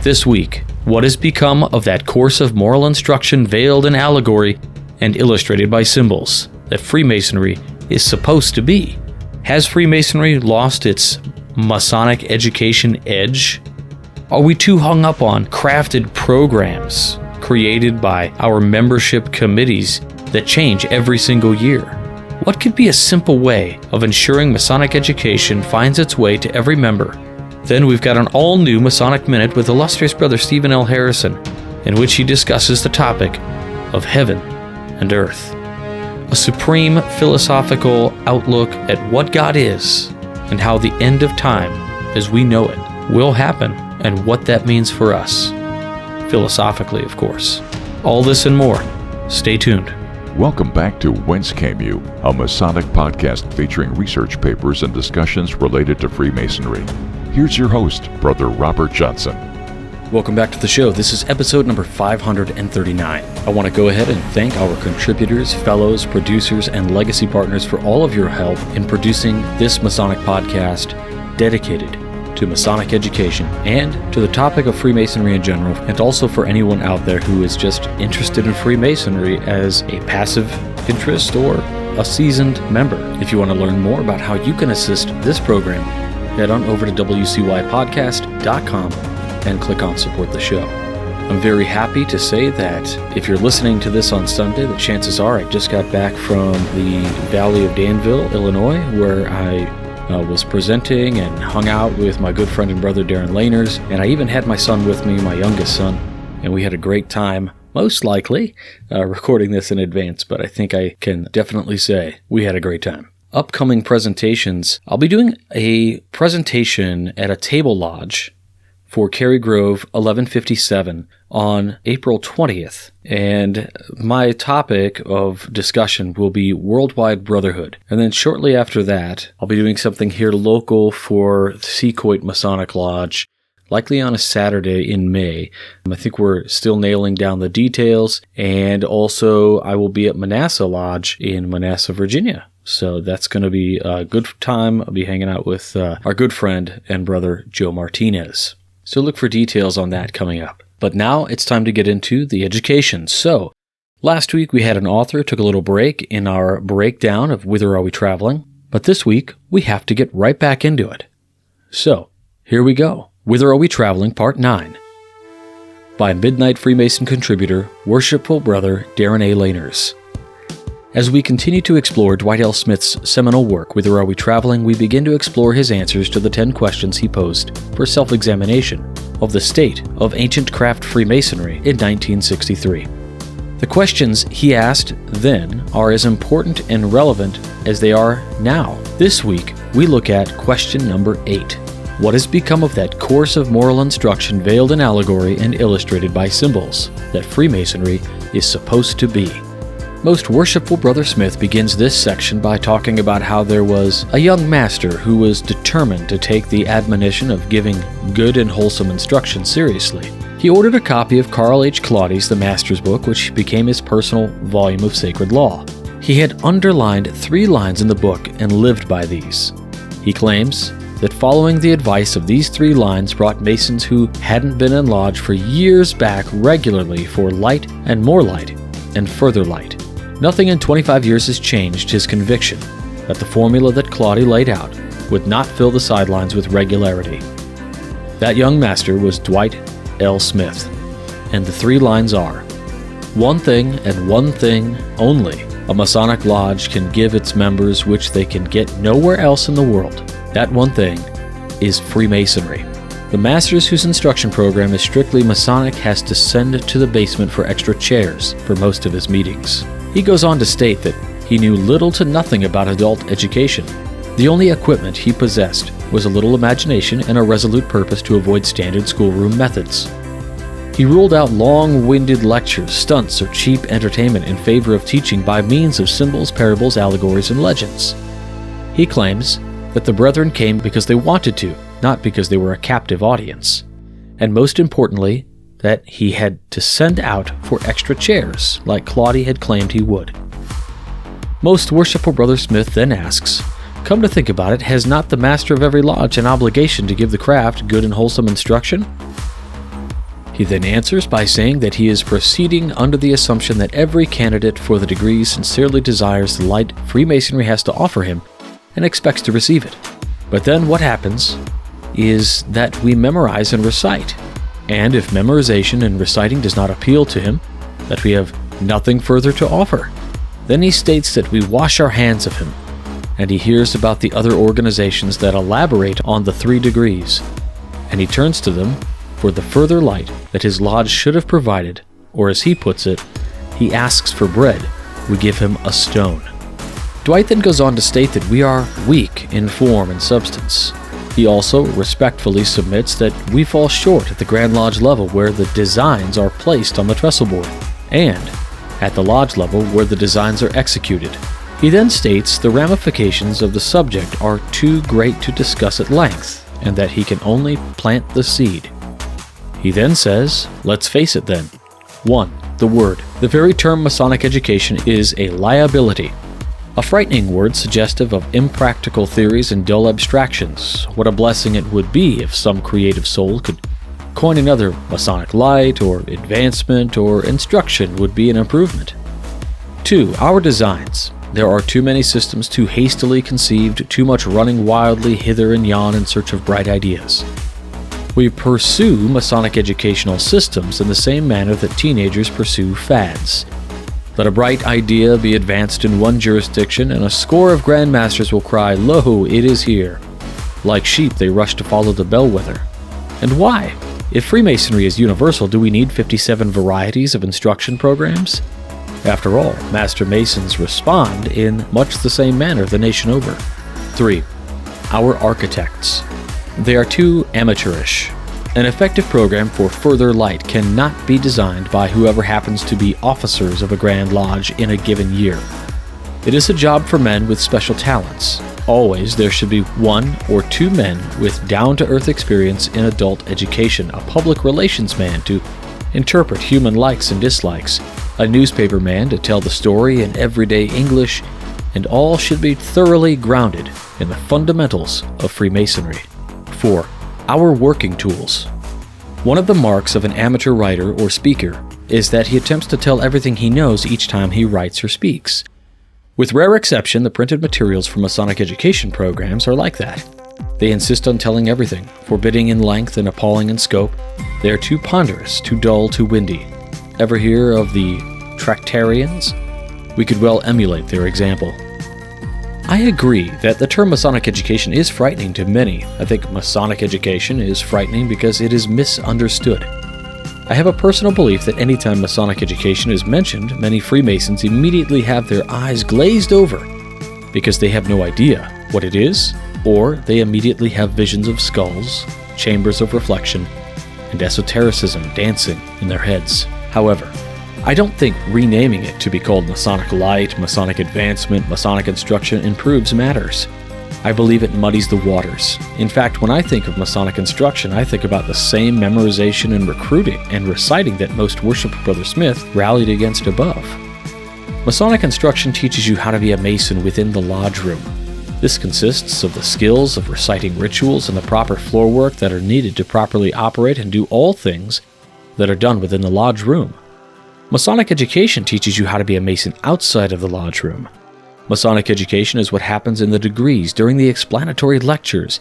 This week, what has become of that course of moral instruction veiled in allegory and illustrated by symbols that Freemasonry is supposed to be? Has Freemasonry lost its Masonic education edge? Are we too hung up on crafted programs created by our membership committees that change every single year? What could be a simple way of ensuring Masonic education finds its way to every member? Then we've got an all-new Masonic Minute with illustrious brother Stephen L. Harrison, in which he discusses the topic of heaven and earth. A supreme philosophical outlook at what God is and how the end of time, as we know it, will happen and what that means for us. Philosophically, of course. All this and more. Stay tuned. Welcome back to Whence Came You, a Masonic podcast featuring research papers and discussions related to Freemasonry. Here's your host, Brother Robert Johnson. Welcome back to the show. This is episode number 539. I want to go ahead and thank our contributors, fellows, producers, and legacy partners for all of your help in producing this Masonic podcast dedicated to Masonic education and to the topic of Freemasonry in general, and also for anyone out there who is just interested in Freemasonry as a passive interest or a seasoned member. If you want to learn more about how you can assist this program, head on over to wcypodcast.com and click on Support the Show. I'm very happy to say that if you're listening to this on Sunday, the chances are I just got back from the Valley of Danville, Illinois, where I was presenting and hung out with my good friend and brother Darren Laners, and I even had my son with me, my youngest son, and we had a great time, most likely, recording this in advance, but I think I can definitely say we had a great time. Upcoming presentations, I'll be doing a presentation at a table lodge for Cary Grove 1157 on April 20th, and my topic of discussion will be worldwide brotherhood. And then shortly after that, I'll be doing something here local for Secoit Masonic Lodge, likely on a Saturday in May. I think we're still nailing down the details, and also I will be at Manassas Lodge in Manassas, Virginia. So that's going to be a good time. I'll be hanging out with our good friend and brother Joe Martinez. So look for details on that coming up. But now it's time to get into the education. So, last week we had an author, took a little break in our breakdown of Whither Are We Traveling? But this week, we have to get right back into it. So, here we go. Whither Are We Traveling? Part 9. By Midnight Freemason contributor, Worshipful Brother Darren A. Laners. As we continue to explore Dwight L. Smith's seminal work, Whither Are We Traveling?, we begin to explore his answers to the 10 questions he posed for self-examination of the state of ancient craft Freemasonry in 1963. The questions he asked then are as important and relevant as they are now. This week, we look at question number 8. What has become of that course of moral instruction veiled in allegory and illustrated by symbols that Freemasonry is supposed to be? Most Worshipful Brother Smith begins this section by talking about how there was a young master who was determined to take the admonition of giving good and wholesome instruction seriously. He ordered a copy of Carl H. Claudy's The Master's Book, which became his personal volume of sacred law. He had underlined 3 lines in the book and lived by these. He claims that following the advice of these 3 lines brought Masons who hadn't been in lodge for years back regularly for light and more light and further light. Nothing in 25 years has changed his conviction that the formula that Claudy laid out would not fill the sidelines with regularity. That young master was Dwight L. Smith, and the 3 lines are: one thing and one thing only a Masonic lodge can give its members which they can get nowhere else in the world. That one thing is Freemasonry. The masters whose instruction program is strictly Masonic has to send to the basement for extra chairs for most of his meetings. He goes on to state that he knew little to nothing about adult education. The only equipment he possessed was a little imagination and a resolute purpose to avoid standard schoolroom methods. He ruled out long-winded lectures, stunts, or cheap entertainment in favor of teaching by means of symbols, parables, allegories, and legends. He claims that the brethren came because they wanted to, not because they were a captive audience. And most importantly, that he had to send out for extra chairs, like Claudy had claimed he would. Most Worshipful Brother Smith then asks, come to think about it, has not the master of every lodge an obligation to give the craft good and wholesome instruction? He then answers by saying that he is proceeding under the assumption that every candidate for the degree sincerely desires the light Freemasonry has to offer him and expects to receive it. But then what happens is that we memorize and recite, and if memorization and reciting does not appeal to him, that we have nothing further to offer. Then he states that we wash our hands of him, and he hears about the other organizations that elaborate on the 3 degrees, and he turns to them for the further light that his lodge should have provided, or as he puts it, he asks for bread, we give him a stone. Dwight then goes on to state that we are weak in form and substance. He also respectfully submits that we fall short at the Grand Lodge level where the designs are placed on the trestle board, and at the lodge level where the designs are executed. He then states the ramifications of the subject are too great to discuss at length, and that he can only plant the seed. He then says, let's face it then. 1. The word. The very term Masonic education is a liability. A frightening word suggestive of impractical theories and dull abstractions. What a blessing it would be if some creative soul could coin another Masonic light, or advancement, or instruction would be an improvement. 2. Our designs. There are too many systems too hastily conceived, too much running wildly hither and yon in search of bright ideas. We pursue Masonic educational systems in the same manner that teenagers pursue fads. Let a bright idea be advanced in one jurisdiction, and a score of grandmasters will cry, "Lo, it is here." Like sheep, they rush to follow the bellwether. And why? If Freemasonry is universal, do we need 57 varieties of instruction programs? After all, Master Masons respond in much the same manner the nation over. 3. Our architects. They are too amateurish. An effective program for further light cannot be designed by whoever happens to be officers of a Grand Lodge in a given year. It is a job for men with special talents. Always there should be 1 or 2 men with down-to-earth experience in adult education, a public relations man to interpret human likes and dislikes, a newspaper man to tell the story in everyday English, and all should be thoroughly grounded in the fundamentals of Freemasonry. 4. Our working tools. One of the marks of an amateur writer or speaker is that he attempts to tell everything he knows each time he writes or speaks. With rare exception, the printed materials for Masonic education programs are like that. They insist on telling everything, forbidding in length and appalling in scope. They are too ponderous, too dull, too windy. Ever hear of the Tractarians? We could well emulate their example. I agree that the term Masonic education is frightening to many. I think Masonic education is frightening because it is misunderstood. I have a personal belief that anytime Masonic education is mentioned, many Freemasons immediately have their eyes glazed over because they have no idea what it is, or they immediately have visions of skulls, chambers of reflection, and esotericism dancing in their heads. However, I don't think renaming it to be called Masonic Light, Masonic Advancement, Masonic Instruction improves matters. I believe it muddies the waters. In fact, when I think of Masonic instruction, I think about the same memorization and recruiting and reciting that most Worshipful Brother Smith rallied against above. Masonic instruction teaches you how to be a Mason within the lodge room. This consists of the skills of reciting rituals and the proper floor work that are needed to properly operate and do all things that are done within the lodge room. Masonic education teaches you how to be a Mason outside of the lodge room. Masonic education is what happens in the degrees during the explanatory lectures.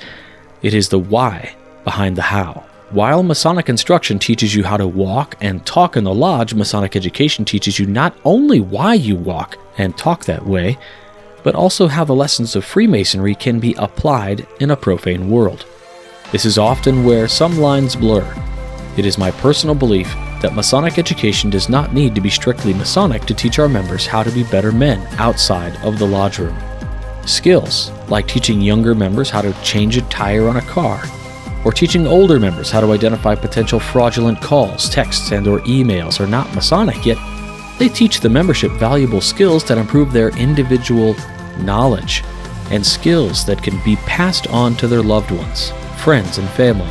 It is the why behind the how. While Masonic instruction teaches you how to walk and talk in the lodge, Masonic education teaches you not only why you walk and talk that way, but also how the lessons of Freemasonry can be applied in a profane world. This is often where some lines blur. It is my personal belief that Masonic education does not need to be strictly Masonic to teach our members how to be better men outside of the lodge room. Skills, like teaching younger members how to change a tire on a car, or teaching older members how to identify potential fraudulent calls, texts, and/or emails, are not Masonic, yet they teach the membership valuable skills that improve their individual knowledge and skills that can be passed on to their loved ones, friends, and family.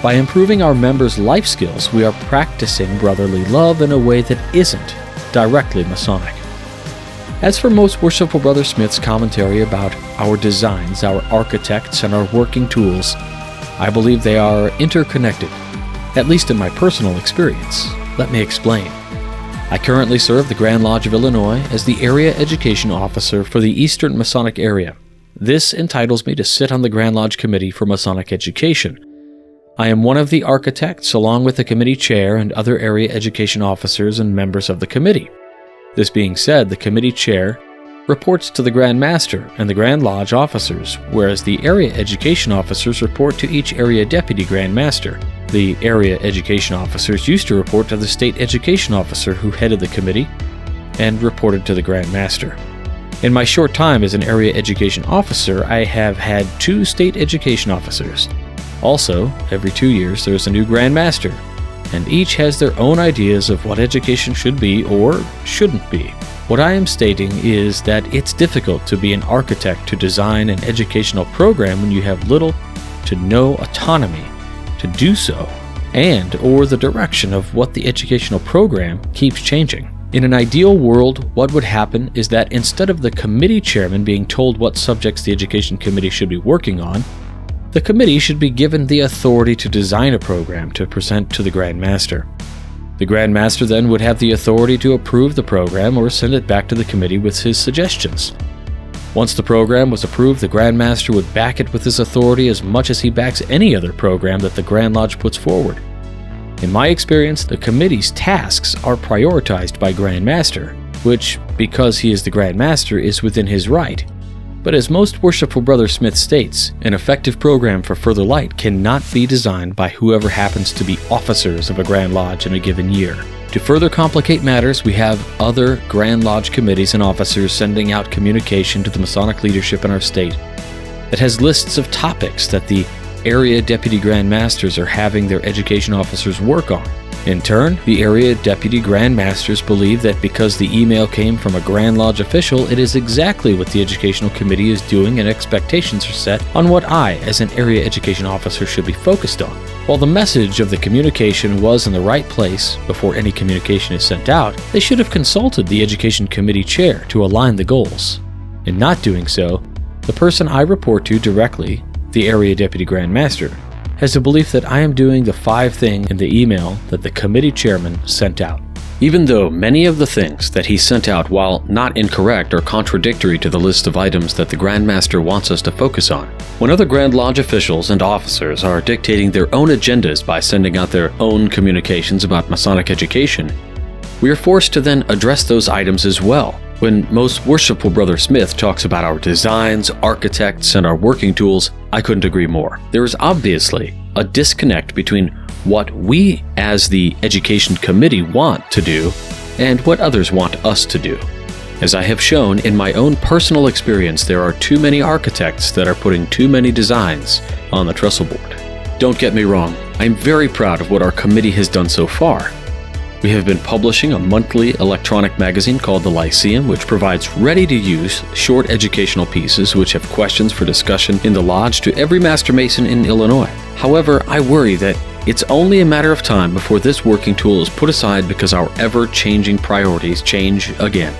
By improving our members' life skills, we are practicing brotherly love in a way that isn't directly Masonic. As for most Worshipful Brother Smith's commentary about our designs, our architects, and our working tools, I believe they are interconnected. at least in my personal experience. Let me explain. I currently serve the Grand Lodge of Illinois as the Area Education Officer for the Eastern Masonic Area. This entitles me to sit on the Grand Lodge Committee for Masonic Education. I am one of the architects, along with the committee chair and other area education officers and members of the committee. This being said, the committee chair reports to the Grand Master and the Grand Lodge officers, whereas the area education officers report to each area deputy Grand Master. The area education officers used to report to the state education officer who headed the committee and reported to the Grand Master. In my short time as an area education officer, I have had 2 state education officers. Also, every 2 years there is a new Grand Master, and each has their own ideas of what education should be or shouldn't be. What I am stating is that it's difficult to be an architect to design an educational program when you have little to no autonomy to do so, and or the direction of what the educational program keeps changing. In an ideal world, what would happen is that instead of the committee chairman being told what subjects the education committee should be working on, the committee should be given the authority to design a program to present to the Grand Master. The Grand Master then would have the authority to approve the program or send it back to the committee with his suggestions. Once the program was approved, the Grand Master would back it with his authority as much as he backs any other program that the Grand Lodge puts forward. In my experience, the committee's tasks are prioritized by Grand Master, which, because he is the Grand Master, is within his right. But as most Worshipful Brother Smith states, an effective program for further light cannot be designed by whoever happens to be officers of a Grand Lodge in a given year. To further complicate matters, we have other Grand Lodge committees and officers sending out communication to the Masonic leadership in our state that has lists of topics that the area deputy Grand Masters are having their education officers work on. In turn, the area deputy Grand Masters believe that because the email came from a Grand Lodge official, it is exactly what the educational committee is doing, and expectations are set on what I, as an area education officer, should be focused on. While the message of the communication was in the right place before any communication is sent out, they should have consulted the education committee chair to align the goals. In not doing so, the person I report to directly, the area deputy Grand Master, has the belief that I am doing the 5 things in the email that the committee chairman sent out. Even though many of the things that he sent out, while not incorrect, are contradictory to the list of items that the Grand Master wants us to focus on. When other Grand Lodge officials and officers are dictating their own agendas by sending out their own communications about Masonic education, we are forced to then address those items as well. When most Worshipful Brother Smith talks about our designs, architects, and our working tools, I couldn't agree more. There is obviously a disconnect between what we as the education committee want to do and what others want us to do. As I have shown in my own personal experience, there are too many architects that are putting too many designs on the trestle board. Don't get me wrong, I'm very proud of what our committee has done so far. We have been publishing a monthly electronic magazine called The Lyceum, which provides ready-to-use, short educational pieces which have questions for discussion in the Lodge to every Master Mason in Illinois. However, I worry that it's only a matter of time before this working tool is put aside because our ever-changing priorities change again.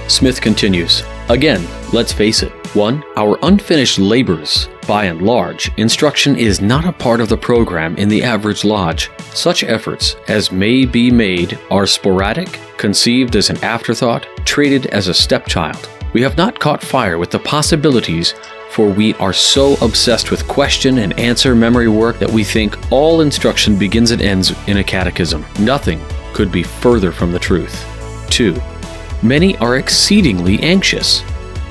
Smith continues, again, let's face it. 1. Our unfinished labors. By and large, instruction is not a part of the program in the average lodge. Such efforts as may be made are sporadic, conceived as an afterthought, treated as a stepchild. We have not caught fire with the possibilities, for we are so obsessed with question and answer memory work that we think all instruction begins and ends in a catechism. Nothing could be further from the truth. 2. Many are exceedingly anxious.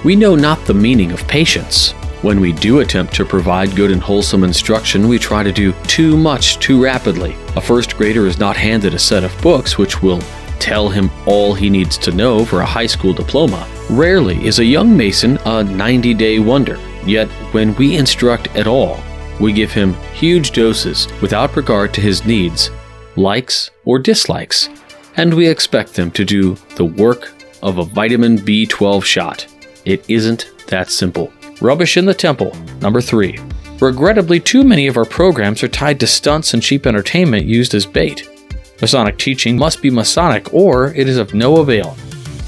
We know not the meaning of patience. When we do attempt to provide good and wholesome instruction, we try to do too much too rapidly. A first grader is not handed a set of books which will tell him all he needs to know for a high school diploma. Rarely is a young Mason a 90-day wonder. Yet, when we instruct at all, we give him huge doses without regard to his needs, likes or dislikes, and we expect them to do the work of a vitamin B12 shot. It isn't that simple. Rubbish in the temple. Number 3. Regrettably, too many of our programs are tied to stunts and cheap entertainment used as bait. Masonic teaching must be Masonic, or it is of no avail.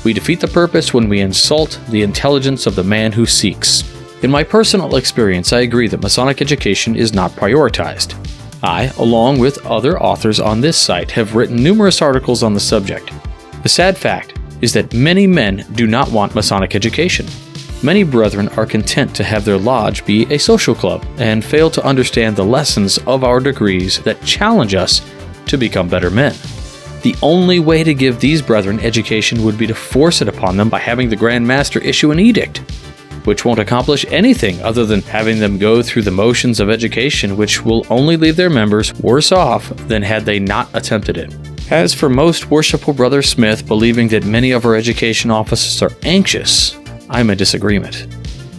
We defeat the purpose when we insult the intelligence of the man who seeks. In my personal experience, I agree that Masonic education is not prioritized. I, along with other authors on this site, have written numerous articles on the subject. The sad fact is that many men do not want Masonic education. Many brethren are content to have their lodge be a social club and fail to understand the lessons of our degrees that challenge us to become better men. The only way to give these brethren education would be to force it upon them by having the Grand Master issue an edict, which won't accomplish anything other than having them go through the motions of education, which will only leave their members worse off than had they not attempted it. As for most worshipful Brother Smith believing that many of our education officers are anxious, I'm in disagreement.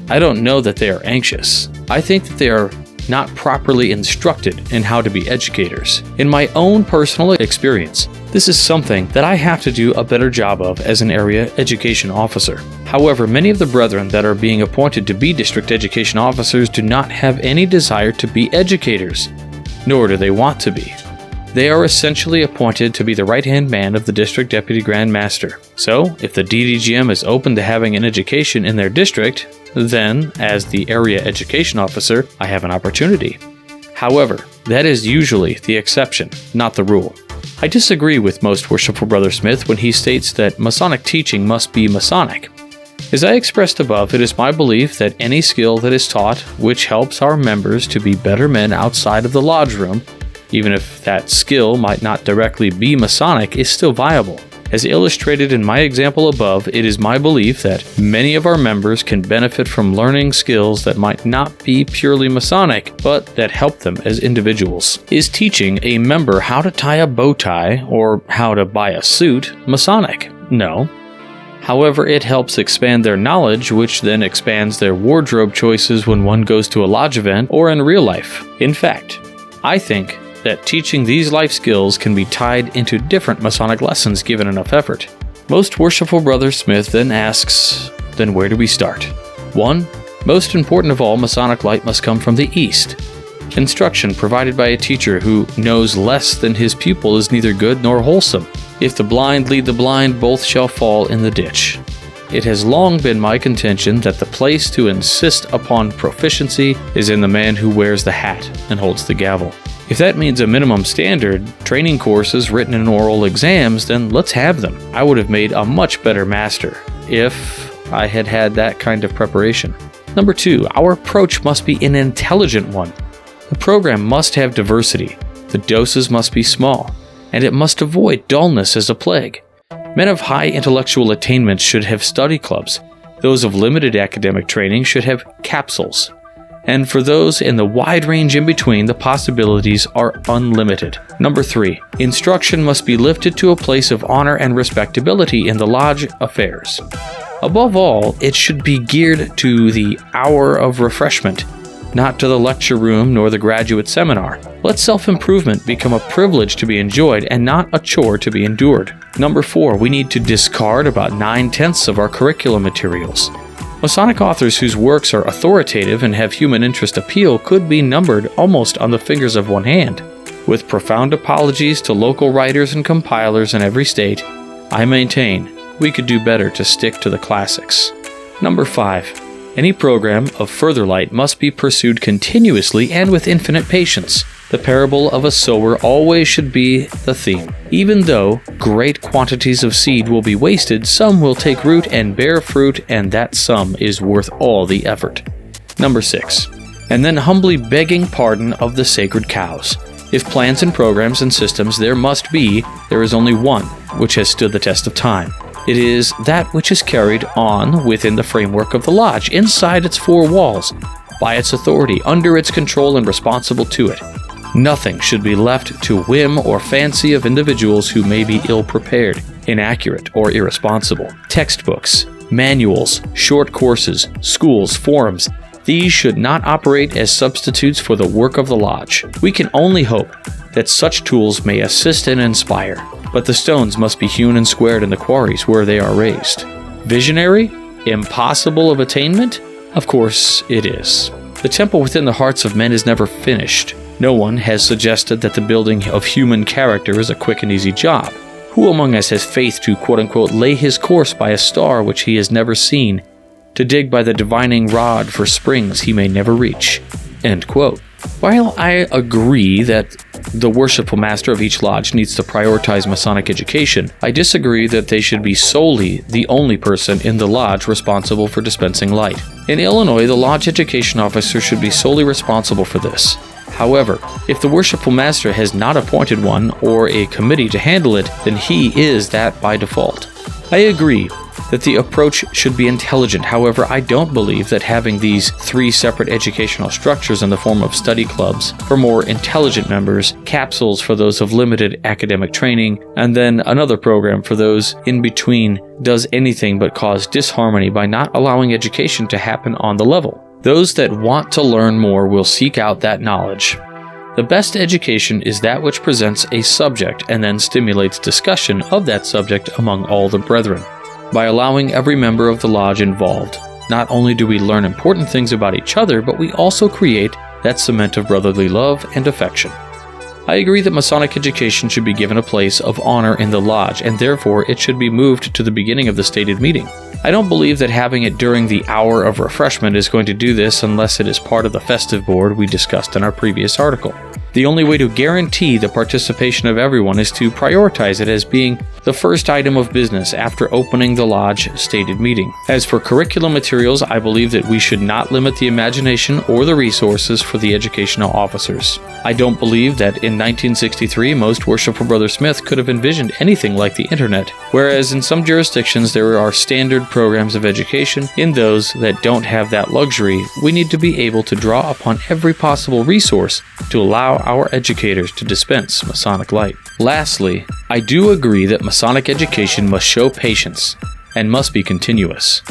I don't know that they are anxious. I think that they are not properly instructed in how to be educators. In my own personal experience, this is something that I have to do a better job of as an area education officer. However, many of the brethren that are being appointed to be district education officers do not have any desire to be educators, nor do they want to be. They are essentially appointed to be the right-hand man of the district deputy grand master. So, if the DDGM is open to having an education in their district, then, as the area education officer, I have an opportunity. However, that is usually the exception, not the rule. I disagree with most worshipful Brother Smith when he states that Masonic teaching must be Masonic. As I expressed above, it is my belief that any skill that is taught which helps our members to be better men outside of the lodge room, even if that skill might not directly be Masonic, is still viable. As illustrated in my example above, it is my belief that many of our members can benefit from learning skills that might not be purely Masonic, but that help them as individuals. Is teaching a member how to tie a bow tie or how to buy a suit Masonic? No. However, it helps expand their knowledge, which then expands their wardrobe choices when one goes to a lodge event or in real life. In fact, I think that teaching these life skills can be tied into different Masonic lessons given enough effort. Most worshipful Brother Smith then asks, then where do we start? 1. Most important of all, Masonic light must come from the East. Instruction provided by a teacher who knows less than his pupil is neither good nor wholesome. If the blind lead the blind, both shall fall in the ditch. It has long been my contention that the place to insist upon proficiency is in the man who wears the hat and holds the gavel. If that means a minimum standard, training courses, written and oral exams, then let's have them. I would have made a much better master if I had had that kind of preparation. Number 2, our approach must be an intelligent one. The program must have diversity, the doses must be small, and it must avoid dullness as a plague. Men of high intellectual attainments should have study clubs. Those of limited academic training should have capsules. And for those in the wide range in between, the possibilities are unlimited. Number 3, instruction must be lifted to a place of honor and respectability in the lodge affairs. Above all, it should be geared to the hour of refreshment, not to the lecture room nor the graduate seminar. Let self-improvement become a privilege to be enjoyed and not a chore to be endured. Number 4, we need to discard about 9/10 of our curriculum materials. Masonic authors whose works are authoritative and have human interest appeal could be numbered almost on the fingers of one hand. With profound apologies to local writers and compilers in every state, I maintain we could do better to stick to the classics. Number 5. Any program of further light must be pursued continuously and with infinite patience. The parable of a sower always should be the theme. Even though great quantities of seed will be wasted, some will take root and bear fruit, and that sum is worth all the effort. Number 6. And then humbly begging pardon of the sacred cows. If plans and programs and systems there must be, there is only one which has stood the test of time. It is that which is carried on within the framework of the lodge, inside its 4 walls, by its authority, under its control, and responsible to it. Nothing should be left to whim or fancy of individuals who may be ill-prepared, inaccurate, or irresponsible. Textbooks, manuals, short courses, schools, forums, these should not operate as substitutes for the work of the lodge. We can only hope that such tools may assist and inspire, but the stones must be hewn and squared in the quarries where they are raised. Visionary? Impossible of attainment? Of course it is. The temple within the hearts of men is never finished. No one has suggested that the building of human character is a quick and easy job. Who among us has faith to quote-unquote lay his course by a star which he has never seen, to dig by the divining rod for springs he may never reach? End quote. While I agree that the worshipful master of each lodge needs to prioritize Masonic education, I disagree that they should be solely the only person in the lodge responsible for dispensing light. In Illinois, the lodge education officer should be solely responsible for this. However, if the worshipful master has not appointed one or a committee to handle it, then he is that by default. I agree that the approach should be intelligent. However, I don't believe that having these 3 separate educational structures in the form of study clubs for more intelligent members, capsules for those of limited academic training, and then another program for those in between does anything but cause disharmony by not allowing education to happen on the level. Those that want to learn more will seek out that knowledge. The best education is that which presents a subject and then stimulates discussion of that subject among all the brethren. By allowing every member of the lodge involved, not only do we learn important things about each other, but we also create that cement of brotherly love and affection. I agree that Masonic education should be given a place of honor in the lodge, and therefore it should be moved to the beginning of the stated meeting. I don't believe that having it during the hour of refreshment is going to do this unless it is part of the festive board we discussed in our previous article. The only way to guarantee the participation of everyone is to prioritize it as being the first item of business after opening the lodge stated meeting. As for curriculum materials, I believe that we should not limit the imagination or the resources for the educational officers. I don't believe that in 1963 most Worshipful Brother Smith could have envisioned anything like the internet, whereas in some jurisdictions there are standard programs of education. In those that don't have that luxury, we need to be able to draw upon every possible resource to allow our educators to dispense Masonic light. Lastly, I do agree that Masonic education must show patience and must be continuous.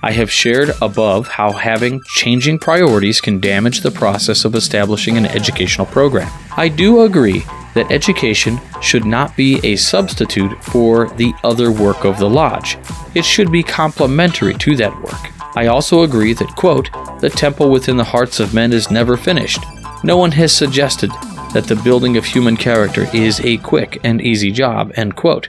I have shared above how having changing priorities can damage the process of establishing an educational program. I do agree that education should not be a substitute for the other work of the lodge. It should be complementary to that work. I also agree that, quote, the temple within the hearts of men is never finished. No one has suggested that the building of human character is a quick and easy job, end quote.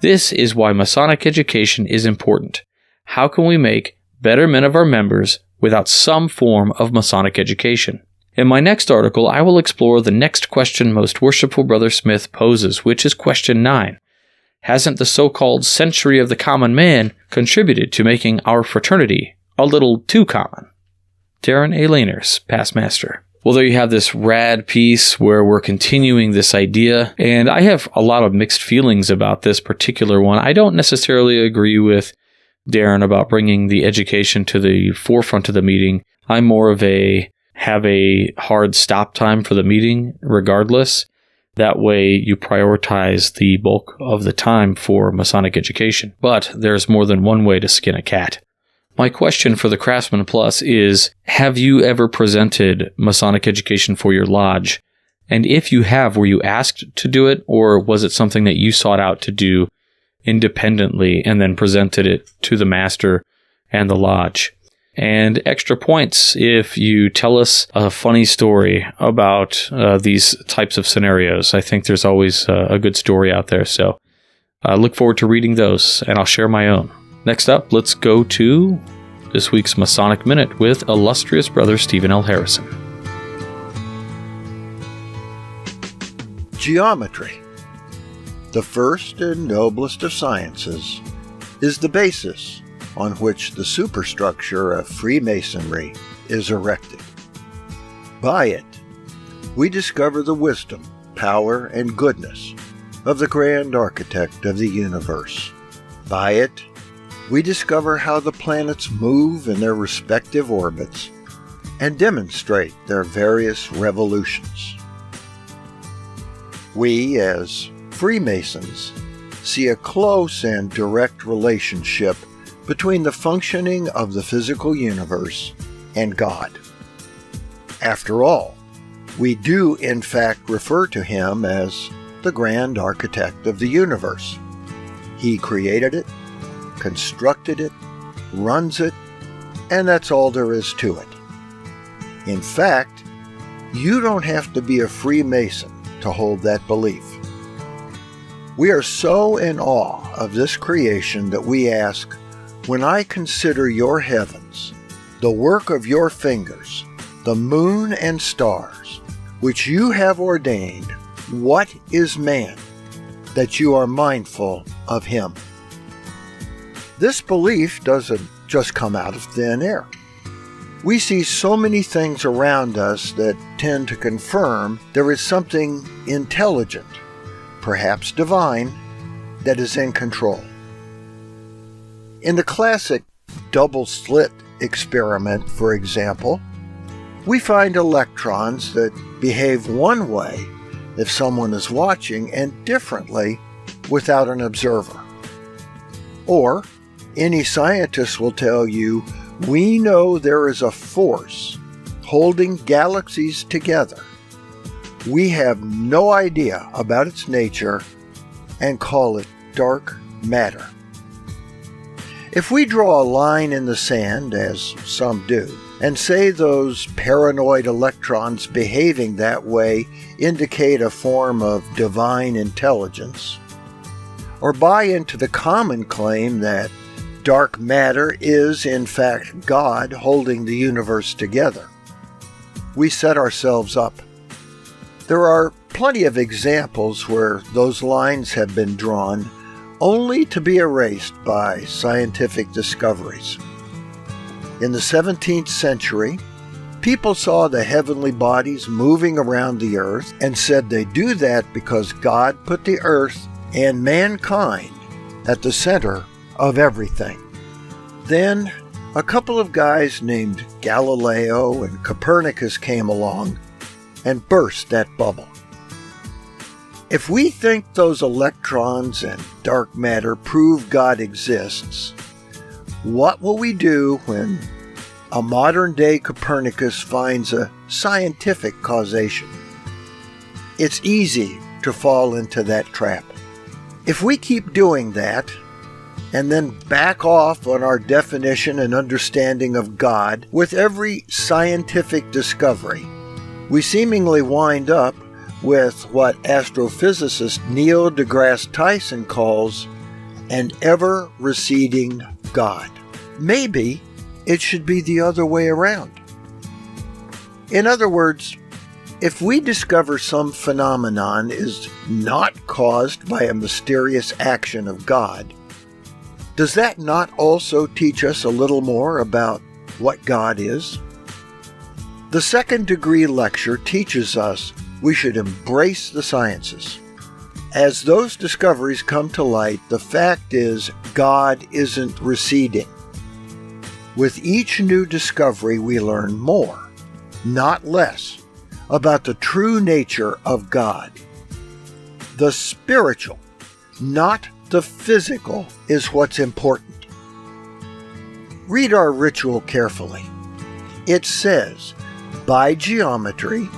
This is why Masonic education is important. How can we make better men of our members without some form of Masonic education? In my next article, I will explore the next question most Worshipful Brother Smith poses, which is question 9. Hasn't the so-called century of the common man contributed to making our fraternity a little too common? Darren A. Laners, Past Master. Well, there you have this rad piece where we're continuing this idea, and I have a lot of mixed feelings about this particular one. I don't necessarily agree with Darren about bringing the education to the forefront of the meeting. I'm more of have a hard stop time for the meeting regardless. That way you prioritize the bulk of the time for Masonic education. But there's more than one way to skin a cat. My question for the Craftsman Plus is, have you ever presented Masonic education for your lodge? And if you have, were you asked to do it, or was it something that you sought out to do independently and then presented it to the master and the lodge? And extra points if you tell us a funny story about these types of scenarios. I think there's always a good story out there, so I look forward to reading those, and I'll share my own. Next up, let's go to this week's Masonic Minute with illustrious Brother Stephen L. Harrison. Geometry, the first and noblest of sciences, is the basis on which the superstructure of Freemasonry is erected. By it, we discover the wisdom, power, and goodness of the grand architect of the universe. By it, we discover how the planets move in their respective orbits and demonstrate their various revolutions. We, as Freemasons, see a close and direct relationship between the functioning of the physical universe and God. After all, we do in fact refer to him as the grand architect of the universe. He created it, constructed it, runs it, and that's all there is to it. In fact, you don't have to be a Freemason to hold that belief. We are so in awe of this creation that we ask, when I consider your heavens, the work of your fingers, the moon and stars, which you have ordained, what is man, that you are mindful of him? This belief doesn't just come out of thin air. We see so many things around us that tend to confirm there is something intelligent, perhaps divine, that is in control. In the classic double-slit experiment, for example, we find electrons that behave one way if someone is watching and differently without an observer. Or, any scientist will tell you, we know there is a force holding galaxies together. We have no idea about its nature and call it dark matter. If we draw a line in the sand, as some do, and say those paranoid electrons behaving that way indicate a form of divine intelligence, or buy into the common claim that dark matter is in fact God holding the universe together, we set ourselves up. There are plenty of examples where those lines have been drawn only to be erased by scientific discoveries. In the 17th century, people saw the heavenly bodies moving around the earth and said they do that because God put the earth and mankind at the center of everything. Then, a couple of guys named Galileo and Copernicus came along and burst that bubble. If we think those electrons and dark matter prove God exists, what will we do when a modern-day Copernicus finds a scientific causation? It's easy to fall into that trap. If we keep doing that, and then back off on our definition and understanding of God with every scientific discovery, we seemingly wind up with what astrophysicist Neil deGrasse Tyson calls an ever-receding God. Maybe it should be the other way around. In other words, if we discover some phenomenon is not caused by a mysterious action of God, does that not also teach us a little more about what God is? The second degree lecture teaches us we should embrace the sciences. As those discoveries come to light, the fact is God isn't receding. With each new discovery, we learn more, not less, about the true nature of God. The spiritual, not the physical, is what's important. Read our ritual carefully. It says, by geometry,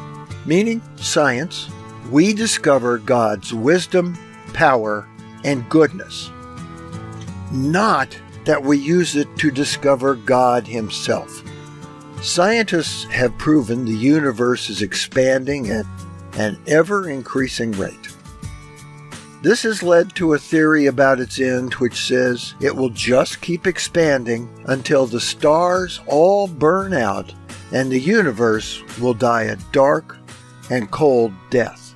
meaning science, we discover God's wisdom, power, and goodness. Not that we use it to discover God himself. Scientists have proven the universe is expanding at an ever-increasing rate. This has led to a theory about its end which says it will just keep expanding until the stars all burn out and the universe will die a dark and cold death.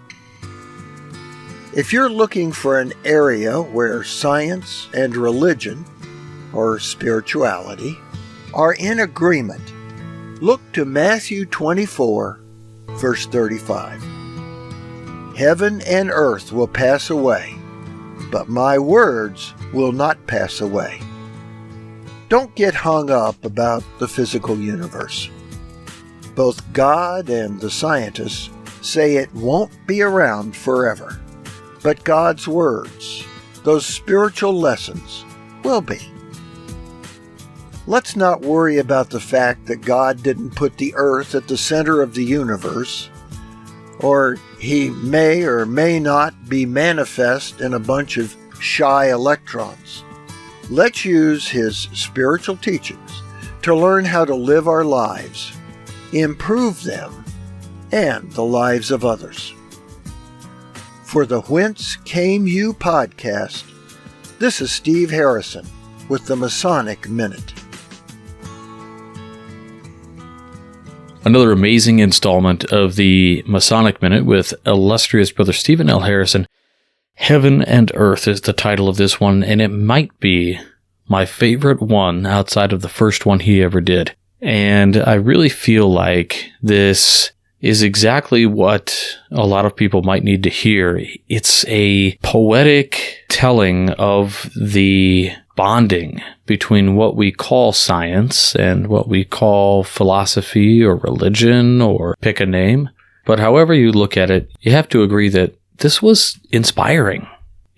If you're looking for an area where science and religion, or spirituality, are in agreement, look to Matthew 24, verse 35. Heaven and earth will pass away, but my words will not pass away. Don't get hung up about the physical universe. Both God and the scientists say it won't be around forever, but God's words, those spiritual lessons, will be. Let's not worry about the fact that God didn't put the earth at the center of the universe, or he may or may not be manifest in a bunch of shy electrons. Let's use his spiritual teachings to learn how to live our lives, improve them, and the lives of others. For the Whence Came You podcast, this is Steve Harrison with the Masonic Minute. Another amazing installment of the Masonic Minute with illustrious Brother Stephen L. Harrison. Heaven and Earth is the title of this one, and it might be my favorite one outside of the first one he ever did. And I really feel like this is exactly what a lot of people might need to hear. It's a poetic telling of the bonding between what we call science and what we call philosophy or religion, or pick a name. But however you look at it, you have to agree that this was inspiring.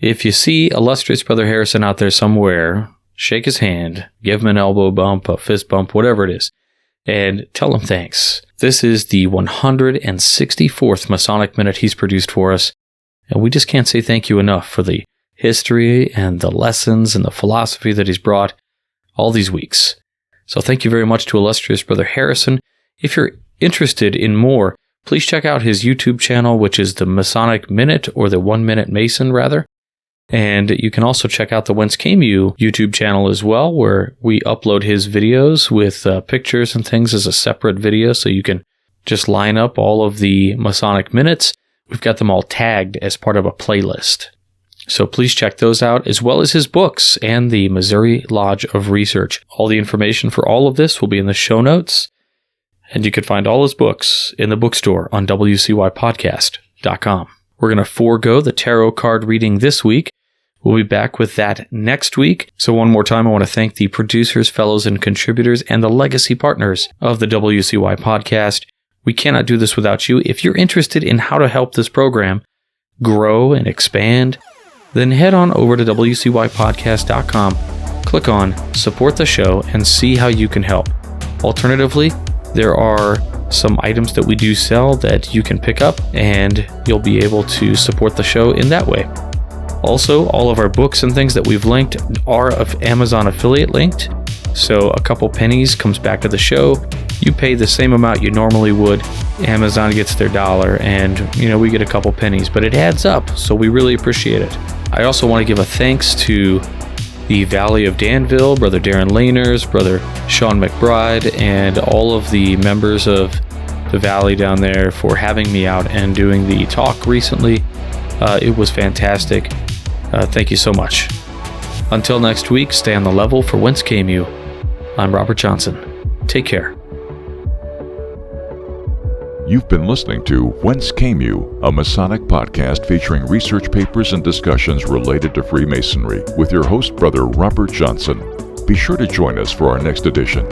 If you see illustrious Brother Harrison out there somewhere, shake his hand, give him an elbow bump, a fist bump, whatever it is, and tell him thanks. This is the 164th Masonic Minute he's produced for us, and we just can't say thank you enough for the history and the lessons and the philosophy that he's brought all these weeks. So thank you very much to illustrious Brother Harrison. If you're interested in more, please check out his YouTube channel, which is the Masonic Minute, or the 1 Minute Mason, rather. And you can also check out the Whence Came You YouTube channel as well, where we upload his videos with pictures and things as a separate video, so you can just line up all of the Masonic Minutes. We've got them all tagged as part of a playlist. So please check those out, as well as his books and the Missouri Lodge of Research. All the information for all of this will be in the show notes, and you can find all his books in the bookstore on wcypodcast.com. We're going to forego the tarot card reading this week. We'll be back with that next week. So one more time, I want to thank the producers, fellows, and contributors, and the legacy partners of the WCY podcast. We cannot do this without you. If you're interested in how to help this program grow and expand, then head on over to wcypodcast.com, click on Support the Show, and see how you can help. Alternatively, there are some items that we do sell that you can pick up, and you'll be able to support the show in that way. Also, all of our books and things that we've linked are of Amazon affiliate linked, so a couple pennies comes back to the show. You pay the same amount you normally would, Amazon gets their $1, and we get a couple pennies, but it adds up, so we really appreciate it. I also want to give a thanks to the Valley of Danville, Brother Darren Lahners, Brother Sean McBride, and all of the members of the Valley down there for having me out and doing the talk recently. It was fantastic. Thank you so much. Until next week, stay on the level for Whence Came You. I'm Robert Johnson. Take care. You've been listening to Whence Came You, a Masonic podcast featuring research papers and discussions related to Freemasonry with your host, Brother Robert Johnson. Be sure to join us for our next edition.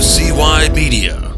WCY Media.